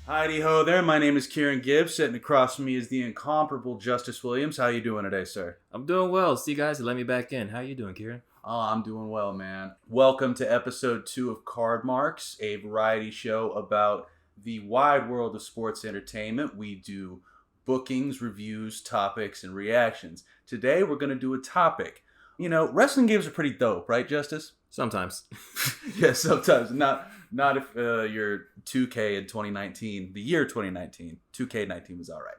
Heidi ho there. My name is Kieran Gibbs. Sitting across from me is the incomparable Justice Williams. How you doing today, sir? I'm doing well. See, guys, let me back in. How you doing, Kieran? Oh, I'm doing well, man. Welcome to episode 2 of Card Marks, a variety show about the wide world of sports entertainment. We do bookings, reviews, topics, and reactions. Today, we're going to do a topic. You know, wrestling games are pretty dope, right, Justice? Sometimes. Yeah, sometimes. Not if you're 2K in 2019, the year 2019. 2K19 was all right.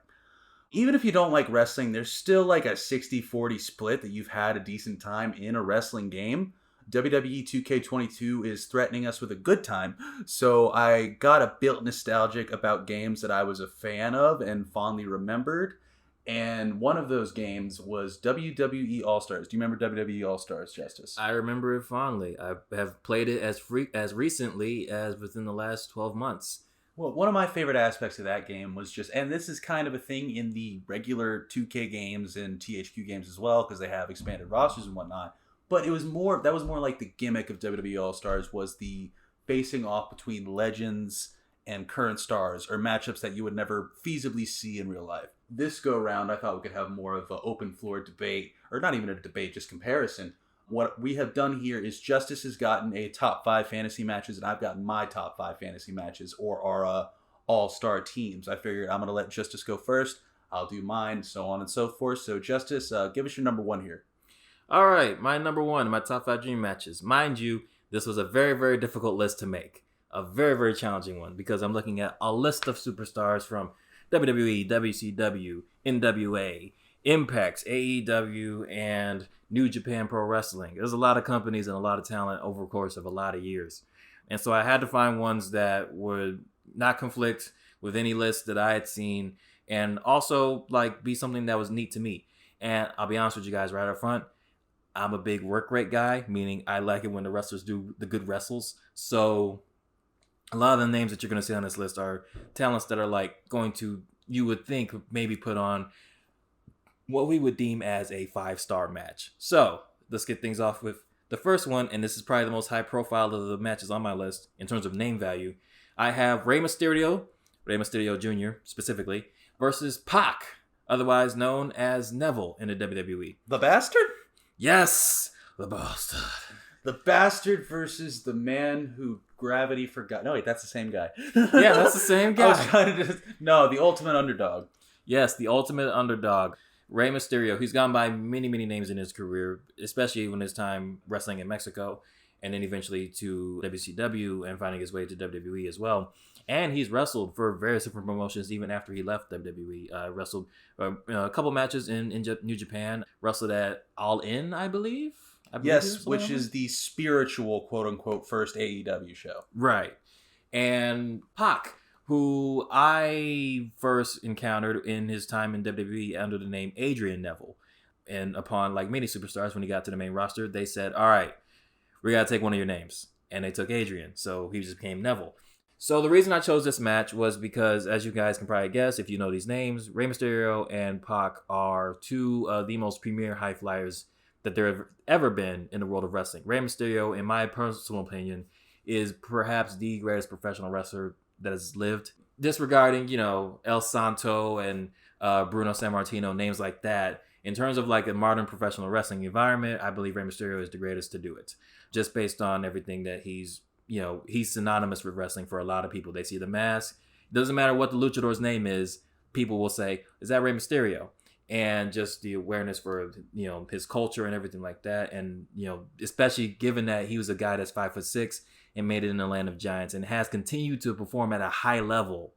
Even if you don't like wrestling, there's still like a 60-40 split that you've had a decent time in a wrestling game. WWE 2K22 is threatening us with a good time, so I got a bit nostalgic about games that I was a fan of and fondly remembered. And one of those games was WWE All-Stars. Do you remember WWE All-Stars, Justice? I remember it fondly. I have played it as recently as within the last 12 months. Well, one of my favorite aspects of that game was just, and this is kind of a thing in the regular 2K games and THQ games as well, because they have expanded rosters and whatnot. But that was more like the gimmick of WWE All-Stars was the facing off between legends and current stars, or matchups that you would never feasibly see in real life. This go around, I thought we could have more of an open floor debate, or not even a debate, just comparison. What we have done here is Justice has gotten a top 5 fantasy matches, and I've gotten my top 5 fantasy matches, or our all-star teams. I figured I'm going to let Justice go first. I'll do mine, so on and so forth. So Justice, give us your number 1 here. All right, my number 1, my top 5 dream matches. Mind you, this was a very, very difficult list to make. A very, very challenging one, because I'm looking at a list of superstars from WWE, WCW, NWA, Impact, AEW, and New Japan Pro Wrestling. There's a lot of companies and a lot of talent over the course of a lot of years. And so I had to find ones that would not conflict with any list that I had seen, and also like be something that was neat to me. And I'll be honest with you guys right up front, I'm a big work rate guy, meaning I like it when the wrestlers do the good wrestles. So a lot of the names that you're going to see on this list are talents that are like going to, you would think, maybe put on what we would deem as a 5-star match. So let's get things off with the first one, and this is probably the most high profile of the matches on my list in terms of name value. I have Rey Mysterio Jr. specifically, versus Pac, otherwise known as Neville in the WWE. The Bastard? Yes, the Bastard. The Bastard versus the man who gravity forgot. No, wait, that's the same guy. Yeah, that's the same guy. I was trying to no, the ultimate underdog. Yes, the ultimate underdog. Rey Mysterio, he's gone by many, many names in his career, especially when his time wrestling in Mexico, and then eventually to WCW and finding his way to WWE as well. And he's wrestled for various different promotions even after he left WWE. Wrestled a couple matches in New Japan. Wrestled at All In, I believe. Yes, which is the spiritual, quote-unquote, first AEW show. Right. And Pac, who I first encountered in his time in WWE under the name Adrian Neville. And upon, like many superstars, when he got to the main roster, they said, all right, we got to take one of your names. And they took Adrian, so he just became Neville. So the reason I chose this match was because, as you guys can probably guess, if you know these names, Rey Mysterio and Pac are two of the most premier high flyers that there have ever been in the world of wrestling. Rey Mysterio, in my personal opinion, is perhaps the greatest professional wrestler that has lived. Disregarding, El Santo and Bruno Sammartino, names like that, in terms of like a modern professional wrestling environment, I believe Rey Mysterio is the greatest to do it. Just based on everything that he's synonymous with wrestling for a lot of people. They see the mask. It doesn't matter what the luchador's name is. People will say, is that Rey Mysterio? And just the awareness for, his culture and everything like that. And, especially given that he was a guy that's 5'6" and made it in the land of giants and has continued to perform at a high level.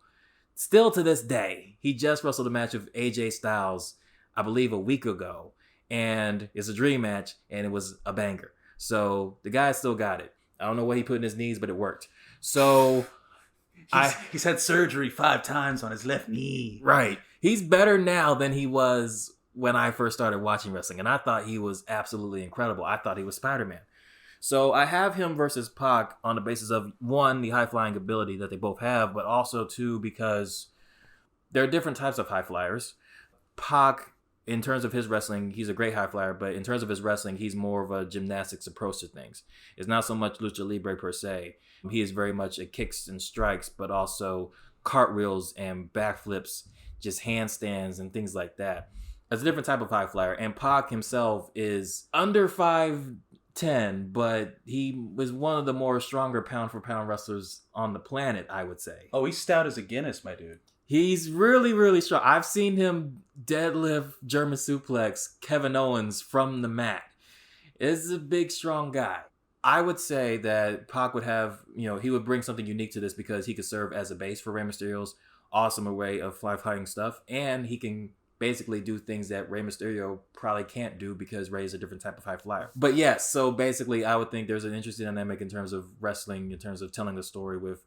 Still to this day, he just wrestled a match with AJ Styles, I believe a week ago. And it's a dream match and it was a banger. So the guy still got it. I don't know what he put in his knees, but it worked. So he's had surgery 5 times on his left knee. Right. He's better now than he was when I first started watching wrestling. And I thought he was absolutely incredible. I thought he was Spider-Man. So I have him versus Pac on the basis of, 1, the high-flying ability that they both have, but also, 2, because there are different types of high flyers. Pac, in terms of his wrestling, he's a great high flyer, but in terms of his wrestling, he's more of a gymnastics approach to things. It's not so much lucha libre per se. He is very much a kicks and strikes, but also cartwheels and backflips, just handstands and things like that. It's a different type of high flyer. And Pac himself is under 5'10", but he was one of the more stronger pound for pound wrestlers on the planet, I would say. Oh, he's stout as a Guinness, my dude. He's really, really strong. I've seen him deadlift German suplex Kevin Owens from the mat. Is a big, strong guy. I would say that Pac would have, he would bring something unique to this because he could serve as a base for Rey Mysterio's awesome array of fly-fighting stuff, and he can basically do things that Rey Mysterio probably can't do because Rey is a different type of high flyer. But yes, so basically I would think there's an interesting dynamic in terms of wrestling, in terms of telling the story with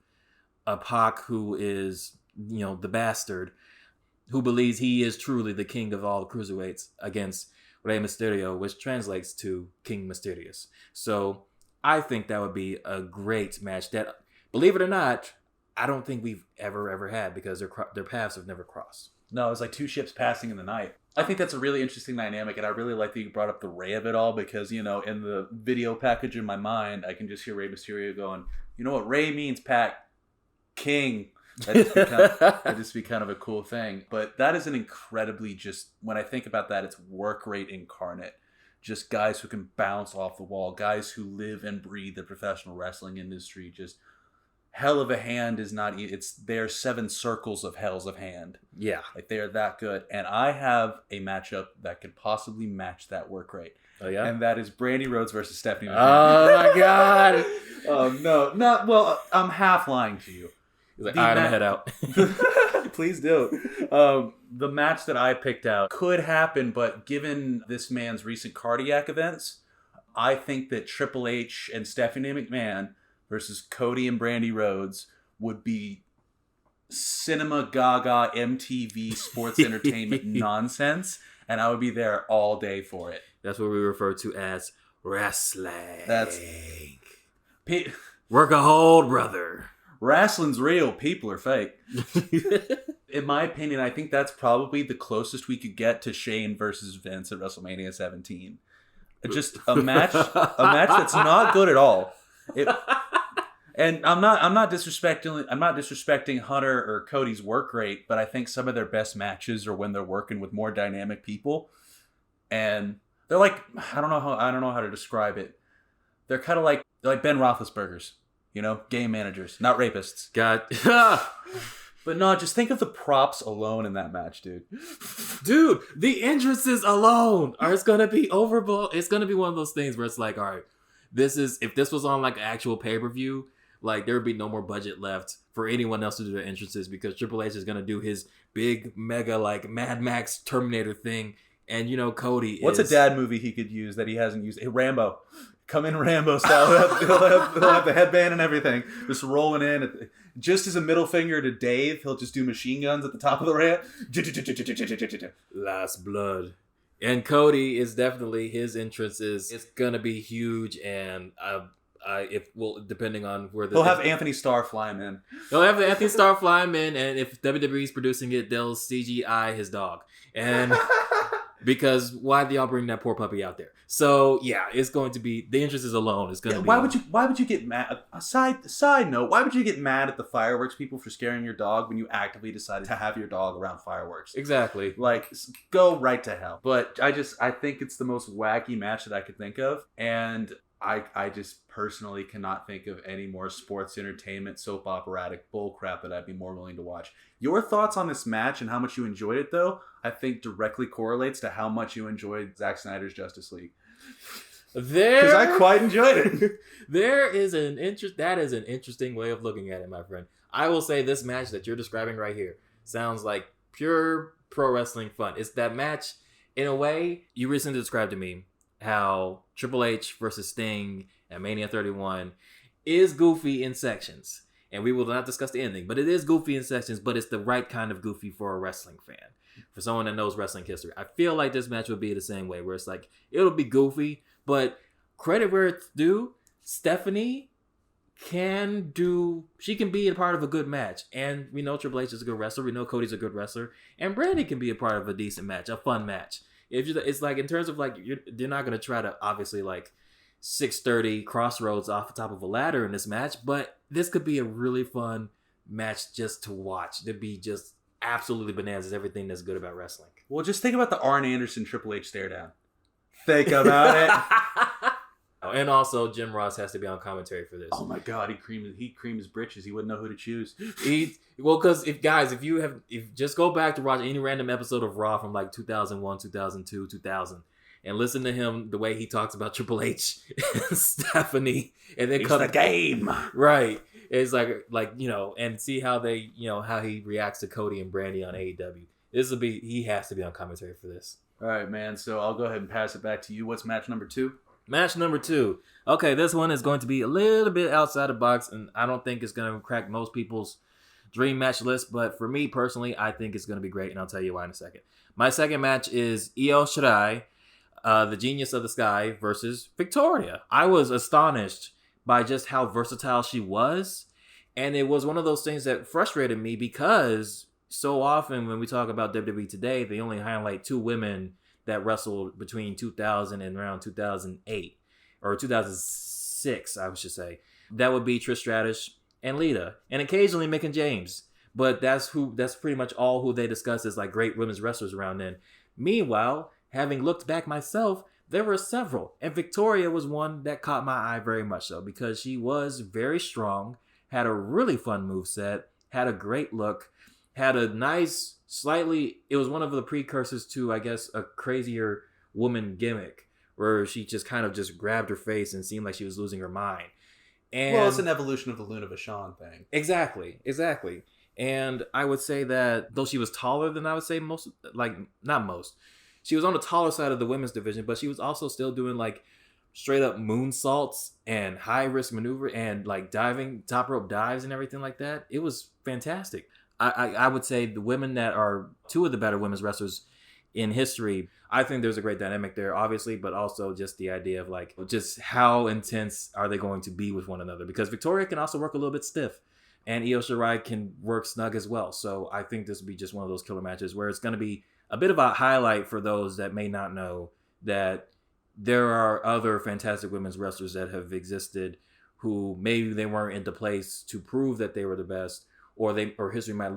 a Pac who is, the bastard, who believes he is truly the king of all the cruiserweights against Rey Mysterio, which translates to King Mysterious. So I think that would be a great match that, believe it or not, I don't think we've ever had because their paths have never crossed. No, it's like two ships passing in the night. I think that's a really interesting dynamic, and I really like that you brought up the Rey of it all because, in the video package in my mind, I can just hear Rey Mysterio going, you know what Rey means, Pac? King. That'd just be kind of a cool thing. But that is an incredibly when I think about that, it's work rate incarnate. Just guys who can bounce off the wall, guys who live and breathe the professional wrestling industry. Just hell of a hand is not, it's their 7 circles of hells of hand. Yeah. Like they are that good. And I have a matchup that could possibly match that work rate. Oh, yeah? And that is Brandy Rhodes versus Stephanie McMahon. Oh, my God. No, I'm half lying to you. He's like, all right, I'm going to head out. Please do. The match that I picked out could happen, but given this man's recent cardiac events, I think that Triple H and Stephanie McMahon versus Cody and Brandy Rhodes would be cinema gaga MTV sports entertainment nonsense, and I would be there all day for it. That's what we refer to as wrestling. That's work a hold, brother. Wrestling's real, people are fake. In my opinion, I think that's probably the closest we could get to Shane versus Vince at WrestleMania 17. Just a match that's not good at all. And I'm not disrespecting Hunter or Cody's work rate, but I think some of their best matches are when they're working with more dynamic people, and they're like, I don't know how to describe it. They're kind of like Ben Roethlisberger's. Game managers, not rapists. God. But no, just think of the props alone in that match, dude. Dude, the entrances alone it's going to be overboard. It's going to be one of those things where it's like, all right, if this was on like an actual pay-per-view, like there would be no more budget left for anyone else to do their entrances because Triple H is going to do his big, mega, like Mad Max Terminator thing. And, Cody What's a dad movie he could use that he hasn't used? Hey, Rambo. Come in Rambo style. He'll have the headband and everything. Just rolling in. Just as a middle finger to Dave, he'll just do machine guns at the top of the ramp. Last blood. And Cody is definitely, his entrance it's going to be huge. And depending on where he'll have Anthony Starr flying in. They'll have Anthony Starr flying in. And if WWE's producing it, they'll CGI his dog. And... because why do y'all bring that poor puppy out there? So yeah, it's going to be the entrances alone. Is going to be. Why would you get mad? Side note, why would you get mad at the fireworks people for scaring your dog when you actively decided to have your dog around fireworks? Exactly. Like, go right to hell. But I think it's the most wacky match that I could think of, and I just personally cannot think of any more sports entertainment soap operatic bullcrap that I'd be more willing to watch. Your thoughts on this match and how much you enjoyed it, though, I think directly correlates to how much you enjoyed Zack Snyder's Justice League. Because I quite enjoyed it. That is an interesting way of looking at it, my friend. I will say this match that you're describing right here sounds like pure pro wrestling fun. It's that match, in a way, you recently described to me how Triple H versus Sting at Mania 31 is goofy in sections. And we will not discuss the ending, but it is goofy in sections, but it's the right kind of goofy for a wrestling fan. For someone that knows wrestling history. I feel like this match would be the same way, where it's like, it'll be goofy, but credit where it's due, Stephanie can be a part of a good match. And we know Triple H is a good wrestler. We know Cody's a good wrestler. And Brandy can be a part of a decent match, a fun match. It's like, in terms of like, they're not going to try to obviously like 630 crossroads off the top of a ladder in this match, but this could be a really fun match just to watch. It'd be just absolutely bananas. Everything that's good about wrestling. Well, just think about the Arn Anderson Triple H stare down. Think about it. And also, Jim Ross has to be on commentary for this. Oh my God, he creamed his britches. He wouldn't know who to choose. Because if you just go back to watch any random episode of Raw from like 2001, 2002, 2000, and listen to him the way he talks about Triple H and Stephanie, and then It's the game, right? It's like and see how they how he reacts to Cody and Brandy on AEW. He has to be on commentary for this. All right, man. So I'll go ahead and pass it back to you. What's match number 2? Match number 2. Okay, this one is going to be a little bit outside the box, and I don't think it's going to crack most people's dream match list, but for me personally, I think it's going to be great, and I'll tell you why in a second. My second match is Io Shirai, the Genius of the Sky, versus Victoria. I was astonished by just how versatile she was, and it was one of those things that frustrated me because so often when we talk about WWE today, they only highlight 2 women that wrestled between 2000 and around 2008 or 2006, I should say. That would be Trish Stratus and Lita, and occasionally Mick and James. But that's pretty much all who they discuss as like great women's wrestlers around then. Meanwhile, having looked back myself, there were several, and Victoria was one that caught my eye very much so because she was very strong, had a really fun moveset, had a great look, had a nice it was one of the precursors to, I guess, a crazier woman gimmick where she just kind of just grabbed her face and seemed like she was losing her mind. And well, it's an evolution of the Luna Vachon thing. Exactly. And I would say that though she was taller than I would say most, not most, she was on the taller side of the women's division, but she was also still doing like straight up moonsaults and high risk maneuver and like diving, top rope dives and everything like that. It was fantastic. I would say the women that are 2 of the better women's wrestlers in history, I think there's a great dynamic there, obviously, but also just the idea of like, just how intense are they going to be with one another? Because Victoria can also work a little bit stiff, and Io Shirai can work snug as well. So I think this would be just one of those killer matches where it's going to be a bit of a highlight for those that may not know that there are other fantastic women's wrestlers that have existed who maybe they weren't into place to prove that they were the best, or history might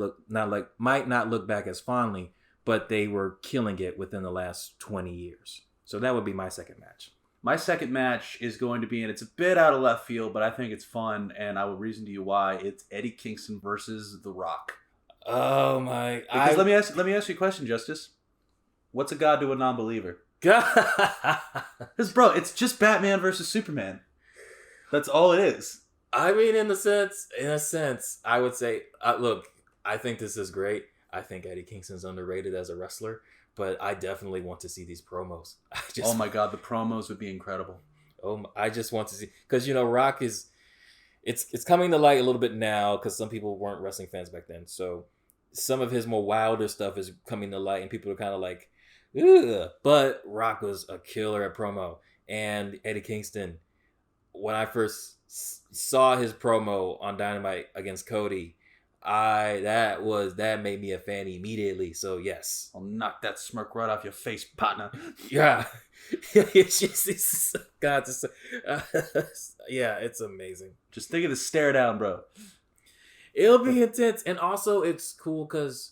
not look back as fondly, but they were killing it within the last 20 years. So that would be my second match. My second match is going to be, and it's a bit out of left field, but I think it's fun, and I will reason to you why. It's Eddie Kingston versus The Rock. Oh my! Because let me ask you a question, Justice. What's a god to a non-believer? Because bro, it's just Batman versus Superman. That's all it is. I mean, in a sense, I would say, look, I think this is great. I think Eddie Kingston's underrated as a wrestler, but I definitely want to see these promos. Oh my God, the promos would be incredible. I just want to see, because Rock is, it's coming to light a little bit now because some people weren't wrestling fans back then. So some of his more wilder stuff is coming to light, and people are kind of like, ugh. But Rock was a killer at promo, and Eddie Kingston, when I first saw his promo on Dynamite against Cody, that made me a fan immediately. So yes, I'll knock that smirk right off your face, partner. Yeah. It's God, yeah, it's amazing. Just think of the stare down, bro. It'll be intense, and also it's cool because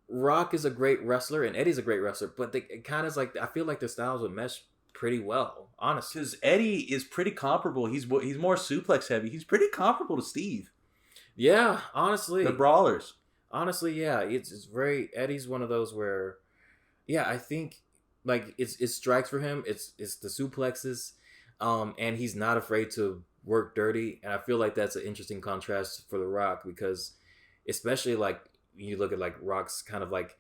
Rock is a great wrestler and Eddie's a great wrestler, but it kind of is like, I feel like their styles would mesh pretty well, honestly. Because Eddie is pretty comparable. He's more suplex heavy. He's pretty comparable to Steve. Yeah, honestly. The brawlers. Honestly, yeah. It's very, Eddie's one of those where, yeah, I think like it strikes for him. It's the suplexes, and he's not afraid to work dirty. And I feel like that's an interesting contrast for The Rock because, especially like you look at like Rock's kind of like,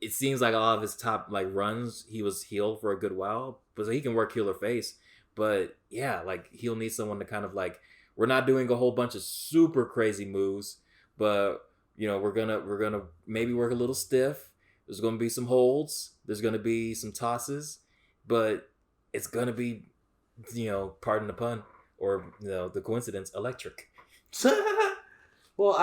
it seems like a lot of his top like runs, he was heel for a good while, but so he can work heel or face. But yeah, like he'll need someone to kind of like, we're not doing a whole bunch of super crazy moves, but we're gonna maybe work a little stiff. There's gonna be some holds. There's gonna be some tosses, but it's gonna be, pardon the pun or the coincidence, electric. Well,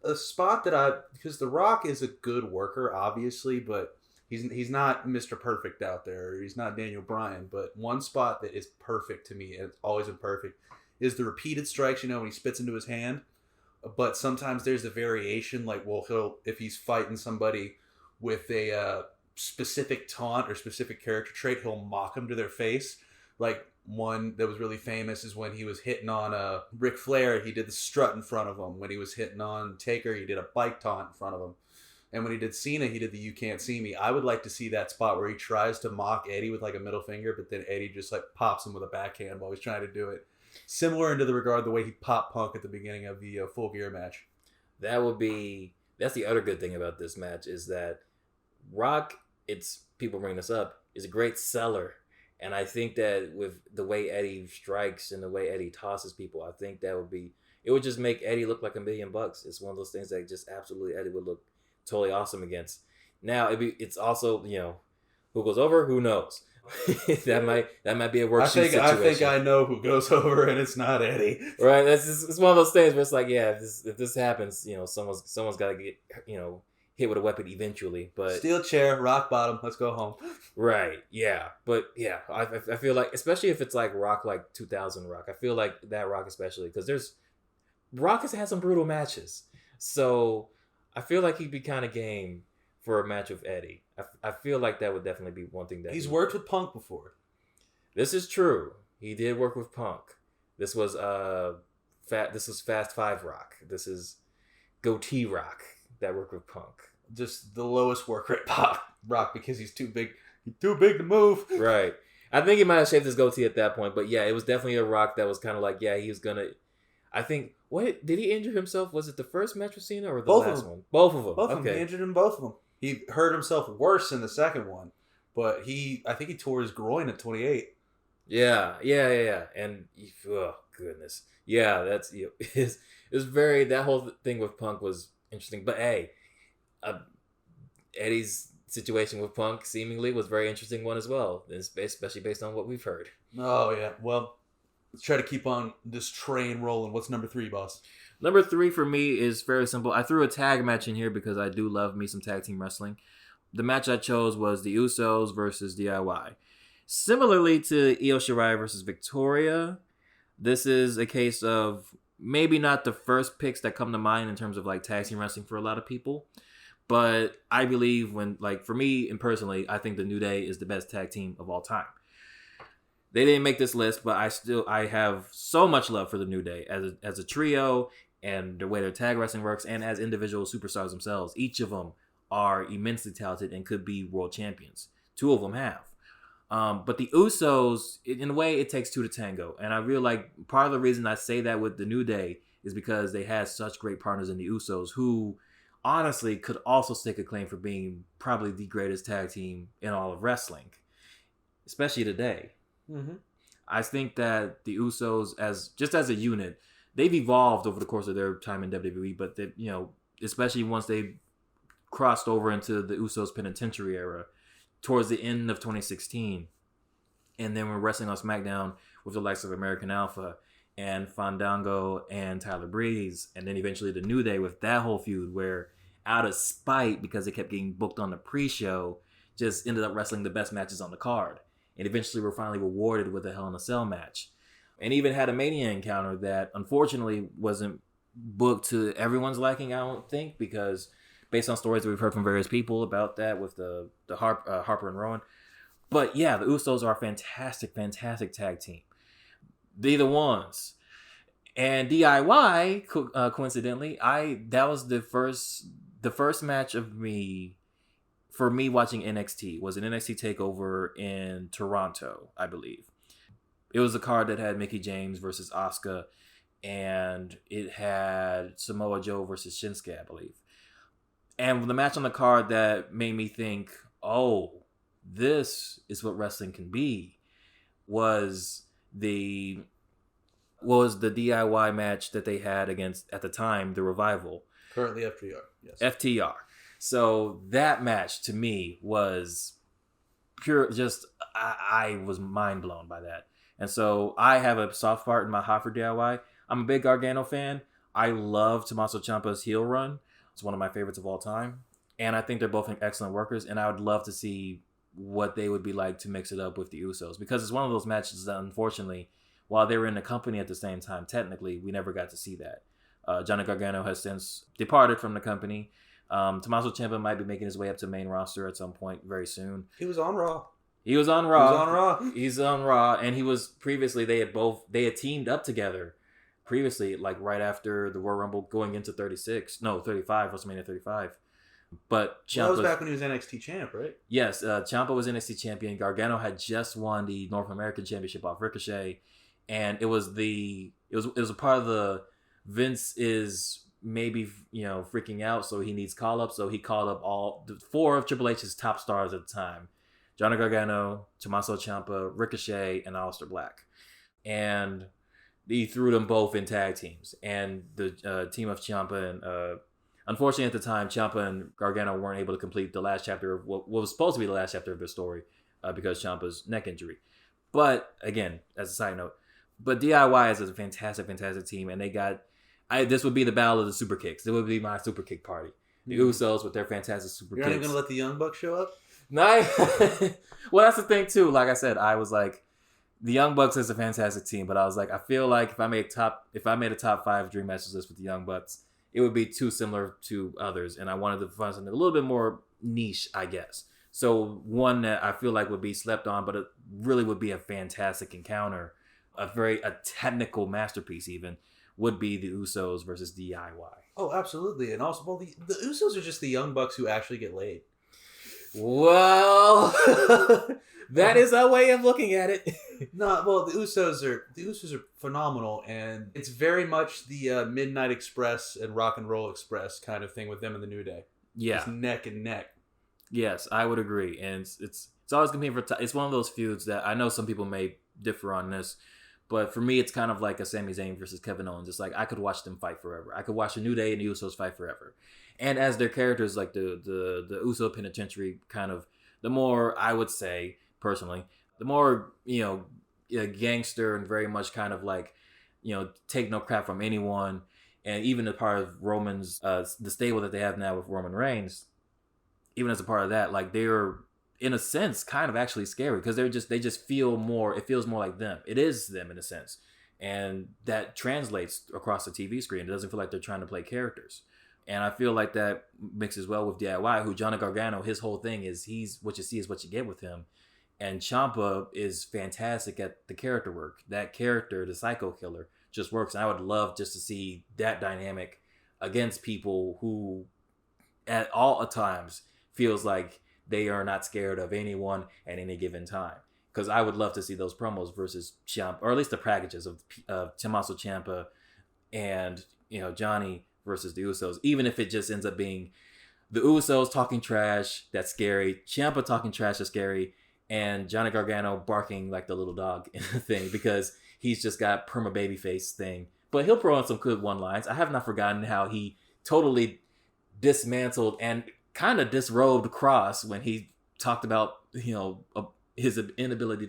a spot because The Rock is a good worker, obviously, but he's not Mr. Perfect out there. He's not Daniel Bryan. But one spot that is perfect to me, and it's always been perfect, is the repeated strikes. When he spits into his hand. but sometimes there's a variation. Like, well, if he's fighting somebody with a specific taunt or specific character trait, he'll mock him to their face. Like, one that was really famous is when he was hitting on Ric Flair, he did the strut in front of him. When he was hitting on Taker, he did a bike taunt in front of him. And when he did Cena, he did the "you can't see me." I would like to see that spot where he tries to mock Eddie with like a middle finger, but then Eddie just like pops him with a backhand while he's trying to do it. Similar into the regard the way he popped Punk at the beginning of the Full Gear match. That's the other good thing about this match is that Rock, it's people bring this up, is a great seller. And I think that with the way Eddie strikes and the way Eddie tosses people, I think it would just make Eddie look like $1 million. It's one of those things that just absolutely Eddie would look totally awesome against. Now it's also, who goes over, who knows. that might be a worksheet situation. I think I know who goes over, and it's not Eddie. Right? It's one of those things where it's like, yeah, if this happens, someone's got to get hit with a weapon eventually. But steel chair, rock bottom, let's go home. Right? Yeah, but yeah, I feel like, especially if it's like Rock, like 2000 Rock, I feel like that Rock especially, because Rock has had some brutal matches, so I feel like he'd be kind of game for a match with Eddie. I feel like that would definitely be one thing that he's worked with Punk before. This is true. He did work with Punk. This was Fast Five Rock. This is Goatee Rock that worked with Punk. Just the lowest work rate Rock because he's too big. He's too big to move. Right. I think he might have shaved his goatee at that point, but yeah, it was definitely a Rock that was kind of like, yeah, he was gonna. I think. What did he injure himself? Was it the first match with Cena or the last one? Both of them. Both of them. He injured him. Both of them. He hurt himself worse in the second one, but I think he tore his groin at 28. Yeah. And oh goodness, yeah, that's it was very, that whole thing with Punk was interesting. But hey, Eddie's situation with Punk seemingly was a very interesting one as well, especially based on what we've heard. Oh yeah, well. Let's try to keep on this train rolling. What's number 3, boss? Number 3 for me is very simple. I threw a tag match in here because I do love me some tag team wrestling. The match I chose was the Usos versus DIY. Similarly to Io Shirai versus Victoria, this is a case of maybe not the first picks that come to mind in terms of like tag team wrestling for a lot of people. But I believe for me and personally, I think the New Day is the best tag team of all time. They didn't make this list, but I have so much love for the New Day as a trio and the way their tag wrestling works, and as individual superstars themselves. Each of them are immensely talented and could be world champions. 2 of them have. But the Usos, in a way, it takes 2 to tango. And I feel like part of the reason I say that with the New Day is because they had such great partners in the Usos who honestly could also stake a claim for being probably the greatest tag team in all of wrestling, especially today. Mm-hmm. I think that the Usos, as a unit, they've evolved over the course of their time in WWE, but they, especially once they crossed over into the Usos Penitentiary era towards the end of 2016, and then we're wrestling on SmackDown with the likes of American Alpha and Fandango and Tyler Breeze, and then eventually the New Day with that whole feud where, out of spite, because they kept getting booked on the pre-show, just ended up wrestling the best matches on the card. And eventually were finally rewarded with a Hell in a Cell match. And even had a Mania encounter that unfortunately wasn't booked to everyone's liking, I don't think, because based on stories that we've heard from various people about that with the Harper and Rowan. But yeah, the Usos are a fantastic tag team. They're the ones. And DIY, coincidentally, that was the first match of me. For me, watching NXT was an NXT takeover in Toronto, I believe. It was a card that had Mickie James versus Asuka, and it had Samoa Joe versus Shinsuke, I believe. And the match on the card that made me think, oh, this is what wrestling can be, was the DIY match that they had against, at the time, the Revival. Currently FTR, yes. FTR. So that match to me was pure, I was mind blown by that. And so I have a soft part in my heart for DIY. I'm a big Gargano fan. I love Tommaso Ciampa's heel run. It's one of my favorites of all time. And I think they're both excellent workers. And I would love to see what they would be like to mix it up with the Usos. Because it's one of those matches that, unfortunately, while they were in the company at the same time, technically, we never got to see that. Johnny Gargano has since departed from the company. Tommaso Ciampa might be making his way up to main roster at some point very soon. He was on Raw. He was on Raw. He's on Raw, and he was previously. They had teamed up together previously, like right after the Royal Rumble, going into 35, WrestleMania 35. But Ciampa, that was back when he was NXT champ, right? Yes, Ciampa was NXT champion. Gargano had just won the North American Championship off Ricochet, and it was a part of the Vince is maybe freaking out, so he needs call up. So he called up all four of Triple H's top stars at the time: Johnny Gargano, Tommaso Ciampa, Ricochet, and Aleister Black, and he threw them both in tag teams. And the team of Ciampa and unfortunately, at the time, Ciampa and Gargano weren't able to complete the last chapter of what was supposed to be the last chapter of their story because Ciampa's neck injury. But again, as a side note, but DIY is a fantastic, fantastic team, and they got. This would be the battle of the super kicks. It would be my super kick party. The Usos with their fantastic super kicks. You're not even gonna let the Young Bucks show up? No. Well, that's the thing too. Like I said, I was like, the Young Bucks is a fantastic team, but I was like, I feel like if I made a top 5 dream matches list with the Young Bucks, it would be too similar to others, and I wanted to find something a little bit more niche, I guess. So one that I feel like would be slept on, but it really would be a fantastic encounter, a technical masterpiece even, would be the Usos versus DIY. Oh, absolutely. And also, well, the Usos are just the Young Bucks who actually get laid. Well, that is a way of looking at it. No, well, the Usos are phenomenal, and it's very much the Midnight Express and Rock and Roll Express kind of thing with them in the New Day. Yeah, it's neck and neck. Yes, I would agree, and it's always competing for. It's one of those feuds that I know some people may differ on this, but for me, it's kind of like a Sami Zayn versus Kevin Owens. It's like I could watch them fight forever. I could watch the New Day and the Usos fight forever. And as their characters, like the Uso Penitentiary, kind of the more I would say personally, the more gangster and very much kind of like take no crap from anyone, and even a part of Roman's the stable that they have now with Roman Reigns, even as a part of that, like they're in a sense kind of actually scary because they just feel more. It feels more like them. It is them in a sense, and that translates across the TV screen. It doesn't feel like they're trying to play characters. And I feel like that mixes well with DIY, who Johnny Gargano, his whole thing is he's what you see is what you get with him. And Ciampa is fantastic at the character work. That character, the Psycho Killer, just works. And I would love just to see that dynamic against people who at all times feels like they are not scared of anyone at any given time. Because I would love to see those promos versus Ciampa, or at least the packages of Tommaso Ciampa and Johnny versus the Usos, even if it just ends up being the Usos talking trash, that's scary, Ciampa talking trash, that's scary, and Johnny Gargano barking like the little dog in the thing because he's just got perma baby face thing. But he'll throw in some good one lines. I have not forgotten how he totally dismantled and kind of disrobed Cross when he talked about his inability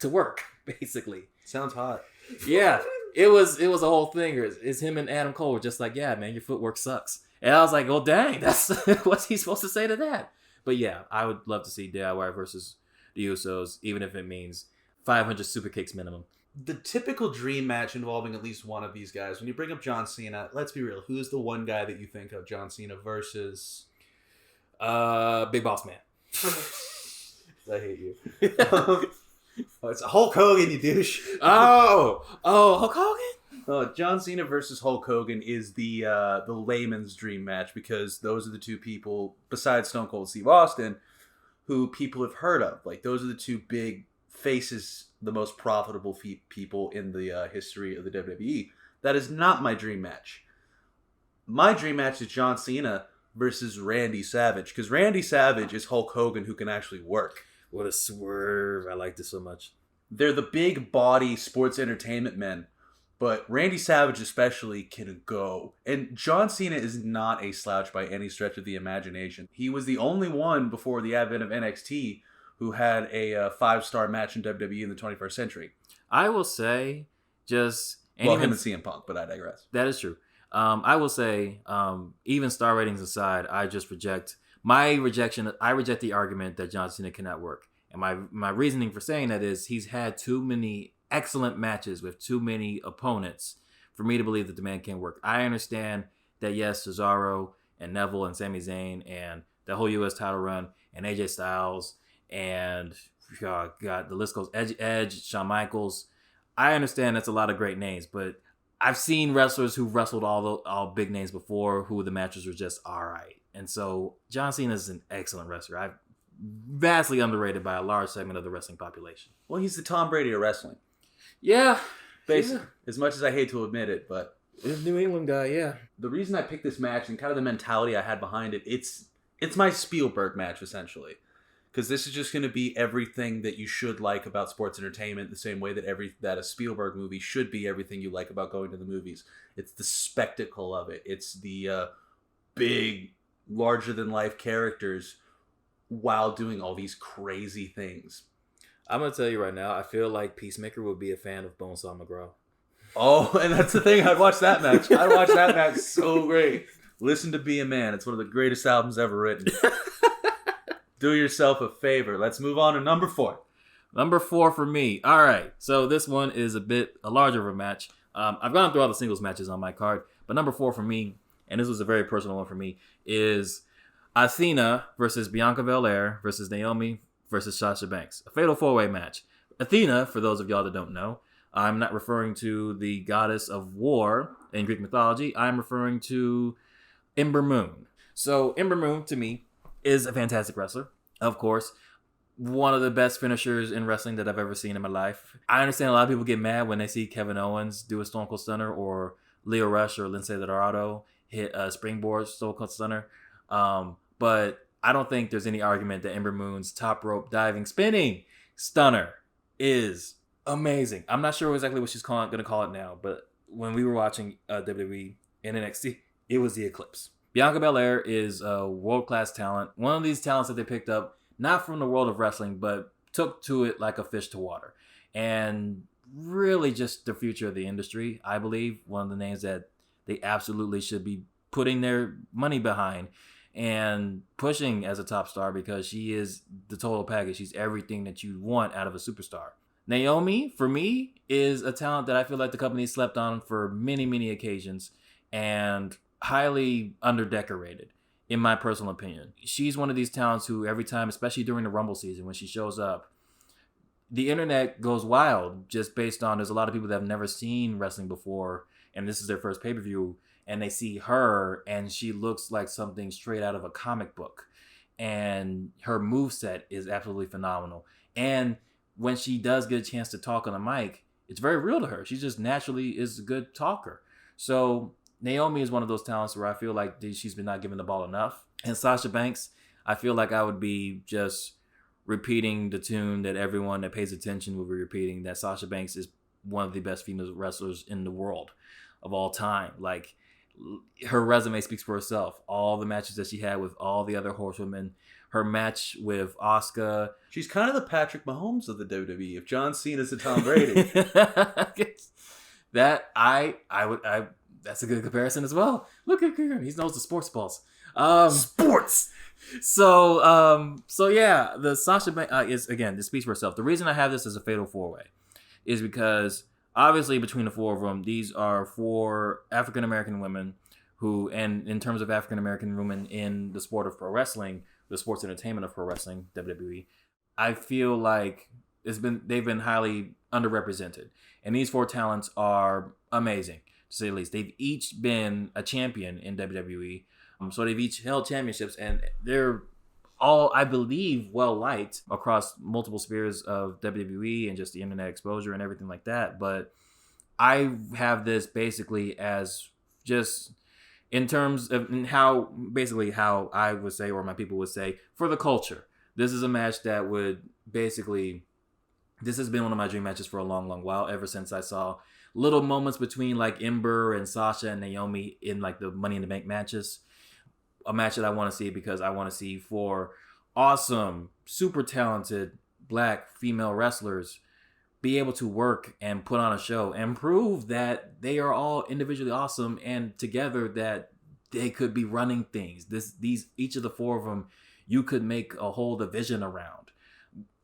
to work, basically. Sounds hot. Yeah. It was a whole thing. It's him and Adam Cole were just like, yeah, man, your footwork sucks. And I was like, well, dang, that's what's he supposed to say to that? But yeah, I would love to see DIY versus the Usos, even if it means 500 super kicks minimum. The typical dream match involving at least one of these guys. When you bring up John Cena, let's be real. Who's the one guy that you think of John Cena versus? Big Boss Man. I hate you. It's Hulk Hogan, you douche. Oh, Hulk Hogan? John Cena versus Hulk Hogan is the layman's dream match because those are the two people, besides Stone Cold Steve Austin, who people have heard of. Like, those are the two big faces, the most profitable people in the history of the WWE. That is not my dream match. My dream match is John Cena versus Randy Savage, because Randy Savage is Hulk Hogan who can actually work. What a swerve. I like this so much. They're the big body sports entertainment men, but Randy Savage especially can go. And John Cena is not a slouch by any stretch of the imagination. He was the only one before the advent of NXT who had a 5-star match in WWE in the 21st century. I will say just... him and CM Punk, but I digress. That is true. I will say, even star ratings aside, I reject the argument that John Cena cannot work. And my reasoning for saying that is he's had too many excellent matches with too many opponents for me to believe that the man can work. I understand that, yes, Cesaro and Neville and Sami Zayn and the whole U.S. title run and AJ Styles and God, the list goes, Edge, Shawn Michaels. I understand that's a lot of great names, but I've seen wrestlers who wrestled all big names before who the matches were just all right. And so John Cena is an excellent wrestler. I've vastly underrated by a large segment of the wrestling population. Well, he's the Tom Brady of wrestling. Yeah. Basically, as much as I hate to admit it, but... New England guy, yeah. The reason I picked this match and kind of the mentality I had behind it, it's my Spielberg match, essentially. Because this is just going to be everything that you should like about sports entertainment, the same way that a Spielberg movie should be everything you like about going to the movies. It's the spectacle of it. It's the big, larger-than-life characters while doing all these crazy things. I'm going to tell you right now, I feel like Peacemaker would be a fan of Bonesaw McGraw. Oh, and that's the thing. I'd watch that match. I'd watch that match so great. Listen to Be a Man. It's one of the greatest albums ever written. Do yourself a favor. Let's move on to number 4. Number 4 for me. All right. So this one is a larger of a match. I've gone through all the singles matches on my card, but number 4 for me, and this was a very personal one for me, is Athena versus Bianca Belair versus Naomi versus Sasha Banks. A fatal 4-way match. Athena, for those of y'all that don't know, I'm not referring to the goddess of war in Greek mythology. I'm referring to Ember Moon. So Ember Moon, to me, is a fantastic wrestler, of course. One of the best finishers in wrestling that I've ever seen in my life. I understand a lot of people get mad when they see Kevin Owens do a Stone Cold Stunner or Leo Rush or Lince Dorado hit a springboard Stone Cold Stunner. But I don't think there's any argument that Ember Moon's top rope diving spinning stunner is amazing. I'm not sure exactly what she's going to call it now, but when we were watching WWE and NXT, it was the Eclipse. Bianca Belair is a world-class talent. One of these talents that they picked up, not from the world of wrestling, but took to it like a fish to water. And really just the future of the industry, I believe. One of the names that they absolutely should be putting their money behind and pushing as a top star because she is the total package. She's everything that you want out of a superstar. Naomi, for me, is a talent that I feel like the company slept on for many, many occasions and highly underdecorated, in my personal opinion. She's one of these talents who every time, especially during the Rumble season, when she shows up, the internet goes wild just based on there's a lot of people that have never seen wrestling before and this is their first pay-per-view and they see her and she looks like something straight out of a comic book. And her moveset is absolutely phenomenal. And when she does get a chance to talk on the mic, it's very real to her. She just naturally is a good talker. So Naomi is one of those talents where I feel like she's been not given the ball enough. And Sasha Banks, I feel like I would be just repeating the tune that everyone that pays attention will be repeating, that Sasha Banks is one of the best female wrestlers in the world of all time. Like, her resume speaks for itself. All the matches that she had with all the other horsewomen, her match with Asuka. She's kind of the Patrick Mahomes of the WWE. If John Cena's the Tom Brady. That's a good comparison as well. Look at him. He knows the sports balls. Sports! So yeah, the Sasha Banks is, again, this speaks for itself. The reason I have this as a fatal 4-way is because obviously between the 4 of them, these are 4 African-American women who, and in terms of African-American women in the sport of pro wrestling, the sports entertainment of pro wrestling, WWE, I feel like they've been highly underrepresented. And these 4 talents are amazing, to say the least. They've each been a champion in WWE. So they've each held championships, and they're all, I believe, well liked across multiple spheres of WWE and just the internet exposure and everything like that. But I have this basically as just in terms of how I would say, or my people would say, for the culture. This is a match that would basically, this has been one of my dream matches for a long, long while, ever since I saw little moments between like Ember and Sasha and Naomi in like the Money in the Bank matches. A match that I want to see because I want to see 4 awesome, super talented black female wrestlers be able to work and put on a show and prove that they are all individually awesome and together that they could be running things. Each of the 4 of them, you could make a whole division around.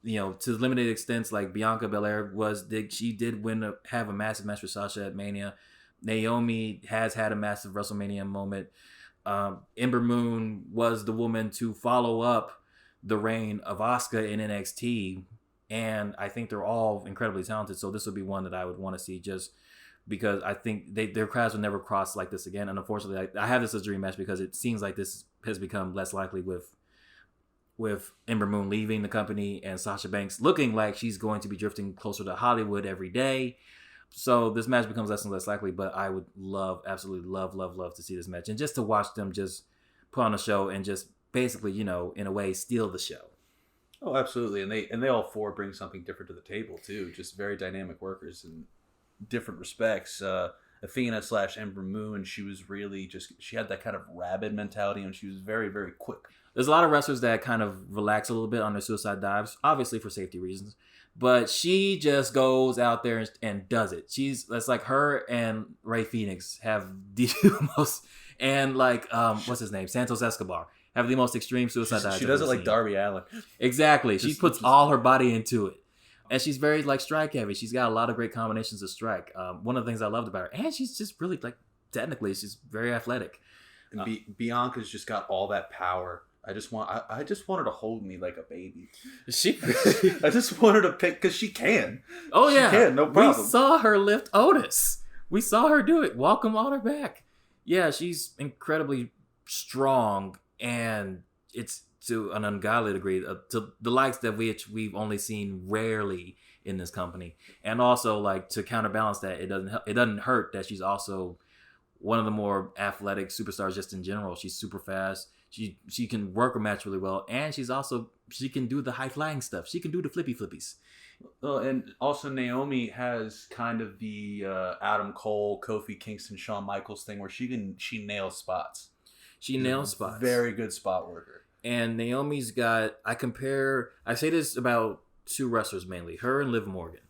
You know, to limited extents, like Bianca Belair have a massive match with Sasha at Mania. Naomi has had a massive WrestleMania moment. Ember Moon was the woman to follow up the reign of Asuka in NXT, and I think they're all incredibly talented. So this would be one that I would want to see, just because I think their crowds will never cross like this again. And unfortunately, I have this as a dream match because it seems like this has become less likely with Ember Moon leaving the company and Sasha Banks looking like she's going to be drifting closer to Hollywood every day. So this match becomes less and less likely, but I would absolutely love to see this match, and just to watch them just put on a show and just basically, in a way, steal the show. Oh, absolutely, and they all four bring something different to the table too. Just very dynamic workers in different respects. Athena / Ember Moon, she was really she had that kind of rabid mentality, and she was very, very quick. There's a lot of wrestlers that kind of relax a little bit on their suicide dives, obviously for safety reasons. But she just goes out there and does it. That's like her and Rey Fenix have the most, and like what's his name, Santos Escobar, have the most extreme suicide dives. She does it like Darby Allin. Exactly. She puts all her body into it, and she's very like strike heavy. She's got a lot of great combinations of strike. One of the things I loved about her, and she's just really like technically, she's very athletic. And Bianca's just got all that power. I just want her to hold me like a baby. I just want her to pick, because she can. Oh yeah, she can, no problem. We saw her lift Otis. We saw her do it. Welcome on her back. Yeah, she's incredibly strong, and it's to an ungodly degree, to the likes that we've only seen rarely in this company. And also, like, to counterbalance that, it doesn't hurt that she's also one of the more athletic superstars just in general. She's super fast. She can work a match really well, and she can do the high flying stuff. She can do the flippies. Well, and also Naomi has kind of the Adam Cole, Kofi Kingston, Shawn Michaels thing where she nails spots. She nails spots. Very good spot worker. And Naomi's got, I say this about two wrestlers mainly, her and Liv Morgan.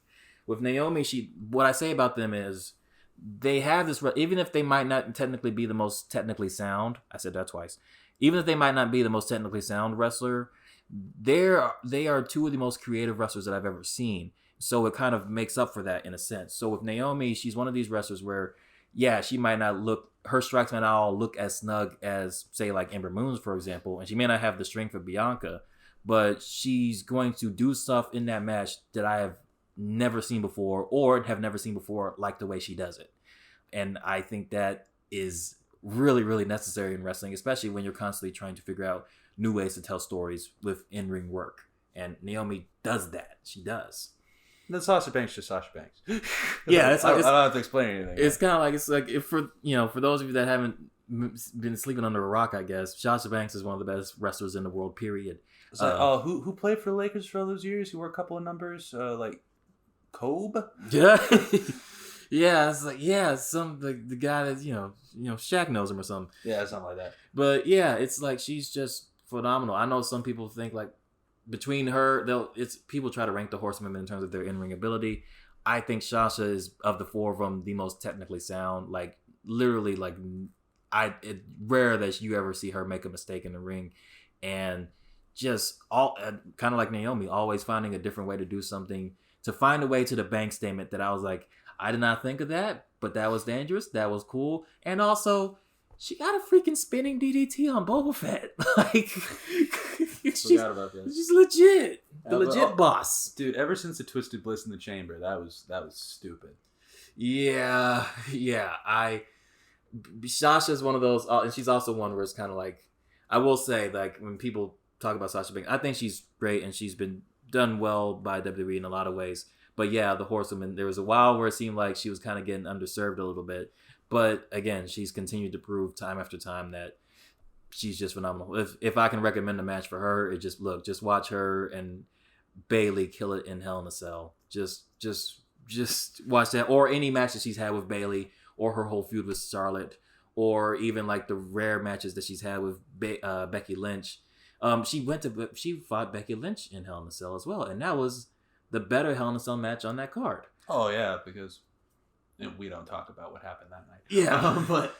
With Naomi, what I say about them is they have this, even if they might not technically be the most technically sound, I said that twice, even if they might not be the most technically sound wrestler, they are two of the most creative wrestlers that I've ever seen. So it kind of makes up for that in a sense. So with Naomi, she's one of these wrestlers where, yeah, her strikes might not all look as snug as, say, like Ember Moon's, for example, and she may not have the strength of Bianca, but she's going to do stuff in that match that I have never seen before, or have never seen before, like the way she does it. And I think that is really, really necessary in wrestling, especially when you're constantly trying to figure out new ways to tell stories with in-ring work. And Naomi does that. She does. And then Sasha Banks, just Sasha Banks. Yeah, I don't have to explain anything. It's kind of like if for those of you that haven't been sleeping under a rock, I guess Sasha Banks is one of the best wrestlers in the world. Period. So, who played for the Lakers for all those years? Who wore a couple of numbers? Like Kobe. Yeah. Yeah, it's like the guy that Shaq knows him or something. Yeah, something like that. But yeah, it's like she's just phenomenal. I know some people think like between her, people try to rank the Horsewomen in terms of their in-ring ability. I think Sasha is, of the four of them, the most technically sound. Like literally, like it's rare that you ever see her make a mistake in the ring, and just all kind of like Naomi, always finding a different way to do something, to find a way to the bank statement that I was like, I did not think of that, but that was dangerous. That was cool. And also, she got a freaking spinning DDT on Boba Fett. Like, forgot about that. She's legit. The legit boss. Dude, ever since the Twisted Bliss in the Chamber, that was stupid. Yeah. Sasha's one of those, and she's also one where it's kind of like, I will say, like, when people talk about Sasha Banks, I think she's great, and she's been done well by WWE in a lot of ways. But yeah, the Horsewoman, there was a while where it seemed like she was kind of getting underserved a little bit. But again, she's continued to prove time after time that she's just phenomenal. If I can recommend a match for her, just watch her and Bayley kill it in Hell in a Cell. Just watch that, or any match that she's had with Bayley, or her whole feud with Charlotte, or even like the rare matches that she's had with Becky Lynch. She fought Becky Lynch in Hell in a Cell as well, and that was the better Hell in a Cell match on that card. Oh yeah, because we don't talk about what happened that night. Yeah, but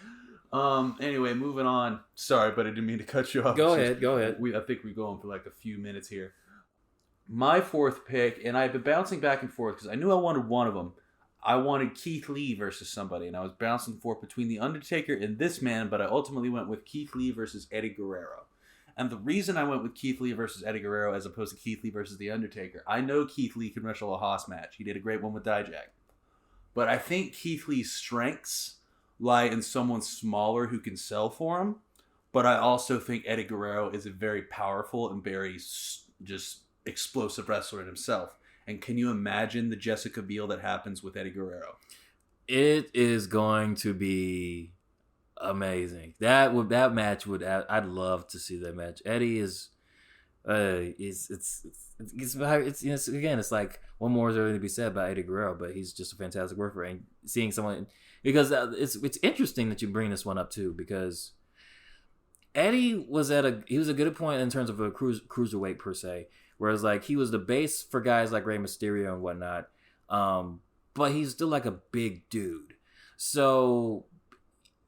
anyway, moving on. Sorry, but I didn't mean to cut you off. Go ahead. I think we're going for like a few minutes here. My fourth pick, and I've been bouncing back and forth because I knew I wanted one of them. I wanted Keith Lee versus somebody, and I was bouncing forth between The Undertaker and this man, but I ultimately went with Keith Lee versus Eddie Guerrero. And the reason I went with Keith Lee versus Eddie Guerrero as opposed to Keith Lee versus The Undertaker, I know Keith Lee can wrestle a Haas match. He did a great one with Dijak. But I think Keith Lee's strengths lie in someone smaller who can sell for him. But I also think Eddie Guerrero is a very powerful and very just explosive wrestler in himself. And can you imagine the Jessica Biel that happens with Eddie Guerrero? It is going to be amazing. That match would. I'd love to see that match. Eddie is. It's again. It's like one more is everything to be said about Eddie Guerrero, but he's just a fantastic worker. And seeing someone, because it's interesting that you bring this one up too, because Eddie was a good point in terms of a cruiserweight per se. Whereas, like, he was the base for guys like Rey Mysterio and whatnot. But he's still, like, a big dude. So,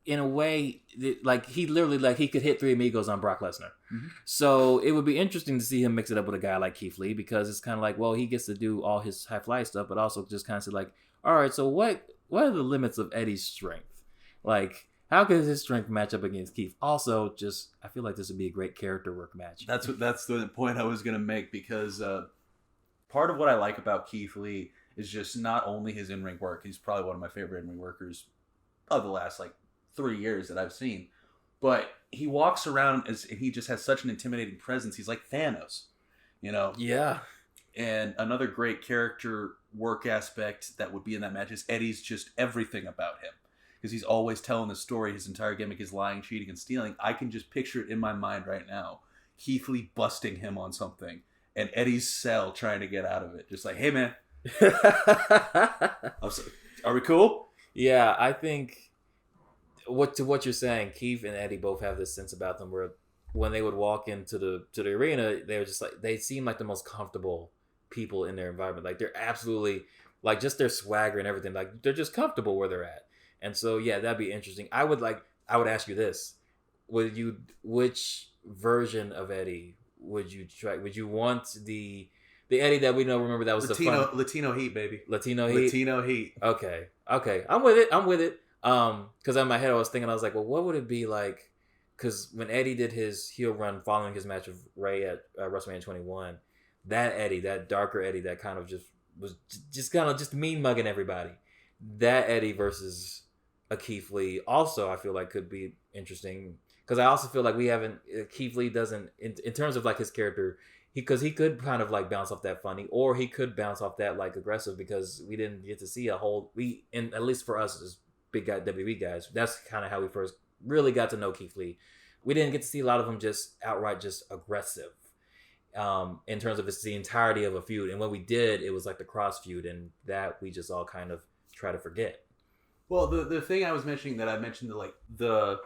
in a way, like, he literally, like, he could hit Three Amigos on Brock Lesnar. Mm-hmm. So, it would be interesting to see him mix it up with a guy like Keith Lee. Because it's kind of like, well, he gets to do all his high-fly stuff. But also just kind of say, like, all right, so what are the limits of Eddie's strength? Like, how could his strength match up against Keith? Also, just I feel like this would be a great character work match. That's the point I was gonna make, because part of what I like about Keith Lee is just not only his in-ring work. He's probably one of my favorite in-ring workers of the last 3 years that I've seen. But he walks around and he just has such an intimidating presence. He's like Thanos, you know? Yeah. And another great character work aspect that would be in that match is Eddie's just everything about him. Because he's always telling the story. His entire gimmick is lying, cheating, and stealing. I can just picture it in my mind right now. Keith Lee busting him on something. And Eddie's cell trying to get out of it. Just like, hey, man. Are we cool? Yeah, I think what you're saying, Keith and Eddie both have this sense about them where when they would walk into the arena, they were just like, they seem like the most comfortable people in their environment. Like, they're absolutely, like, just their swagger and everything. Like, they're just comfortable where they're at. And so, yeah, that'd be interesting. I would ask you this: which version of Eddie would you try? Would you want the Eddie that we know? Remember that was Latino Heat, baby. Latino Heat. Okay, I'm with it. Because in my head I was thinking, I was like, well, what would it be like? Because when Eddie did his heel run following his match with Ray at WrestleMania 21, that Eddie, that darker Eddie, that kind of just mean mugging everybody. That Eddie versus a Keith Lee also, I feel like, could be interesting, because I also feel like we haven't, Keith Lee doesn't, in terms of like his character, because he could kind of like bounce off that funny, or he could bounce off that like aggressive, because we didn't get to see and at least for us as big guy WWE guys, that's kind of how we first really got to know Keith Lee. We didn't get to see a lot of them just outright just aggressive in terms of the entirety of a feud, and when we did, it was like the cross feud, and that we just all kind of try to forget. Well, the thing I was mentioning that I mentioned, the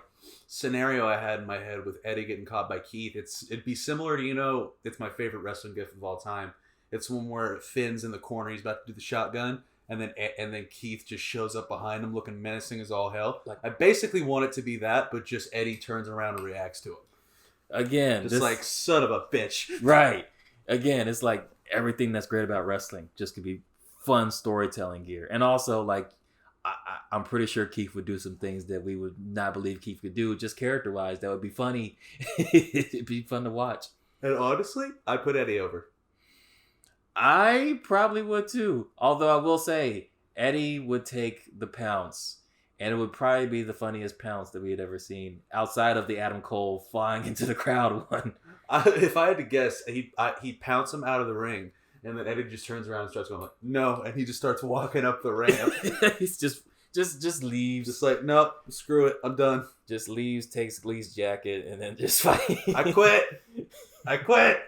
scenario I had in my head with Eddie getting caught by Keith, it'd be similar to, it's my favorite wrestling gif of all time. It's one where Finn's in the corner, he's about to do the shotgun, and then Keith just shows up behind him looking menacing as all hell. I basically want it to be that, but just Eddie turns around and reacts to him. Again, just like, son of a bitch. Right. Again, it's like everything that's great about wrestling just could be fun storytelling gear. And also, like, I'm pretty sure Keith would do some things that we would not believe Keith could do, just character-wise. That would be funny. It'd be fun to watch. And honestly, I put Eddie over. I probably would too. Although I will say, Eddie would take the pounce. And it would probably be the funniest pounce that we had ever seen, outside of the Adam Cole flying into the crowd one. If I had to guess, he'd pounce him out of the ring. And then Eddie just turns around and starts going like, no, and he just starts walking up the ramp. He's just leaves. Just like, nope, screw it, I'm done. Just leaves, takes Lee's jacket, and then just fight. I quit.